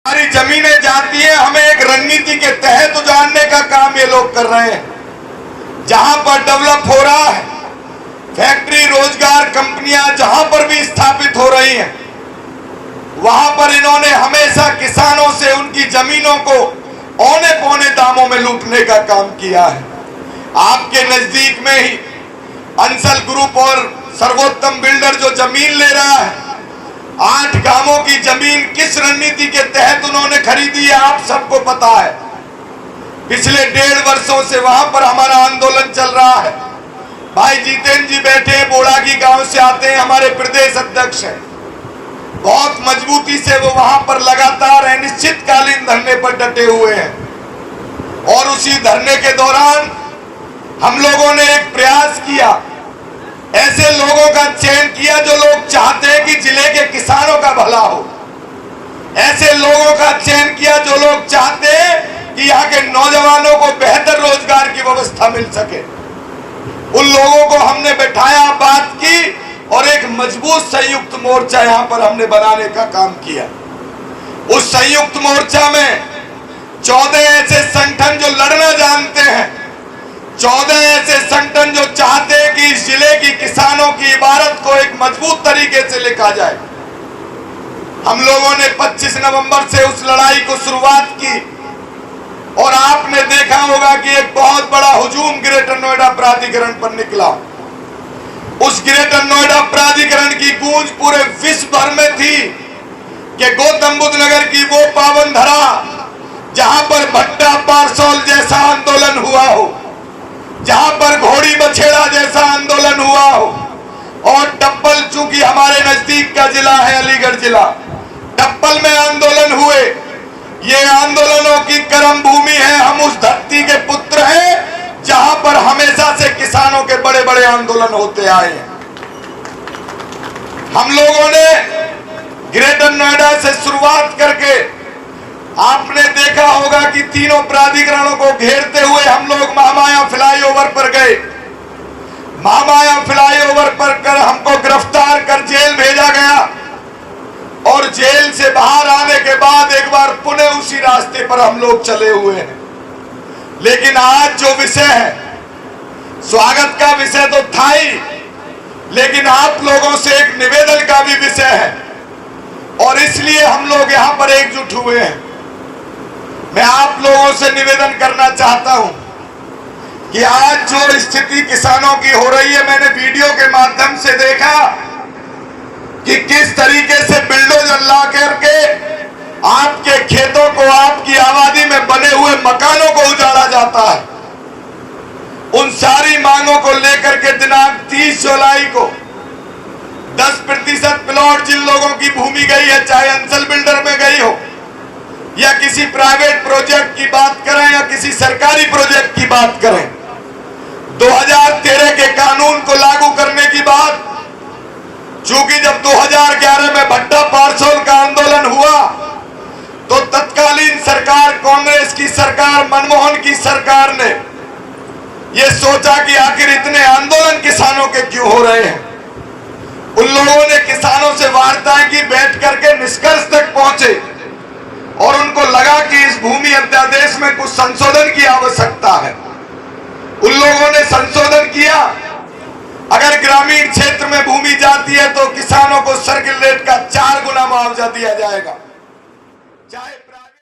हमारी जमीनें जाती हैं, हमें एक रणनीति के तहत उजाड़ने का काम ये लोग कर रहे हैं। जहां पर डेवलप हो रहा है, फैक्ट्री, रोजगार, कंपनियां जहां पर भी स्थापित हो रही हैं, वहां पर इन्होंने हमेशा किसानों से उनकी जमीनों को औने पौने दामों में लूटने का काम किया है। आपके नजदीक में ही अंसल ग्रुप और सर्वोत्तम बिल्डर जो जमीन ले रहा है, 8 गांवों की जमीन किस रणनीति के तहत उन्होंने खरीदी है आप सबको पता है। पिछले 1.5 वर्षों से वहां पर हमारा आंदोलन चल रहा है। भाई जितेंद्र जी बैठे हैं, बोड़ागी गांव से आते हैं, हमारे प्रदेश अध्यक्ष हैं। बहुत मजबूती से वो वहां पर लगातार अनिश्चितकालीन धरने पर डटे हुए हैं। और उसी धरने के दौरान हम लोगों ने एक प्रयास किया, ऐसे लोगों का चयन किया जो लोग चाहते हैं कि जिले के किसानों का भला हो। ऐसे लोगों का चयन किया जो लोग चाहते हैं कि यहाँ के नौजवानों को बेहतर रोजगार की व्यवस्था मिल सके। उन लोगों को हमने बैठाया, बात की और एक मजबूत संयुक्त मोर्चा यहाँ पर हमने बनाने का काम किया। उस संयुक्त मोर्चा में 14 ऐसे संगठन जो लड़ना जानते हैं, 14 ऐसे संगठन जो चाहते हैं कि इस जिले की किसानों की इबारत को एक मजबूत तरीके से लिखा जाए। हम लोगों ने 25 नवंबर से उस लड़ाई को शुरुआत की और आपने देखा होगा कि एक बहुत बड़ा हुजूम ग्रेटर नोएडा प्राधिकरण पर निकला। उस ग्रेटर नोएडा प्राधिकरण की गूंज पूरे विश्व भर में थी कि गौतम बुद्ध नगर की वो पावन धरा जहां पर भट्टा पारसौल जैसा आंदोलन हुआ हो, जहां पर घोड़ी बछेड़ा जैसा आंदोलन हुआ हो, और टप्पल चूंकि हमारे नजदीक का जिला है अलीगढ़ जिला, टप्पल में आंदोलन हुए। ये आंदोलनों की कर्म भूमि है। हम उस धरती के पुत्र हैं जहां पर हमेशा से किसानों के बड़े बड़े आंदोलन होते आए हैं। हम लोगों ने ग्रेटर नोएडा से शुरुआत करके आपने देखा होगा कि तीनों प्राधिकरणों को घेरते हुए हम लोग महामाया फ्लाईओवर पर गए। महामाया फ्लाईओवर पर कर हमको गिरफ्तार कर जेल भेजा गया और जेल से बाहर आने के बाद एक बार पुनः उसी रास्ते पर हम लोग चले हुए हैं। लेकिन आज जो विषय है, स्वागत का विषय तो था ही, लेकिन आप लोगों से एक निवेदन का भी विषय है और इसलिए हम लोग यहां पर एकजुट हुए हैं। मैं आप लोगों से निवेदन करना चाहता हूं कि आज जो स्थिति किसानों की हो रही है, मैंने वीडियो के माध्यम से देखा कि किस तरीके से बिल्डोजर ला करके आपके खेतों को, आपकी आबादी में बने हुए मकानों को उजाड़ा जाता है। उन सारी मांगों को लेकर के दिनांक 30 जुलाई को 10% प्लॉट जिन लोगों की भूमि गई है, चाहे अंसल बिल्डर में गई हो या किसी प्राइवेट प्रोजेक्ट की बात करें या किसी सरकारी प्रोजेक्ट की बात करें, 2013 के कानून को लागू करने की बात, चूंकि जब 2011 में भट्टा पारसौल का आंदोलन हुआ तो तत्कालीन सरकार, कांग्रेस की सरकार, मनमोहन की सरकार ने यह सोचा कि आखिर इतने आंदोलन किसानों के क्यों हो रहे हैं। उन लोगों ने किसानों से वार्ताएं की, बैठ करके निष्कर्ष तक पहुंचे और उनको लगा कि इस भूमि अध्यादेश में कुछ संशोधन की आवश्यकता है। उन लोगों ने संशोधन किया। अगर ग्रामीण क्षेत्र में भूमि जाती है तो किसानों को सर्किल रेट का 4 गुना मुआवजा दिया जाएगा। चाहे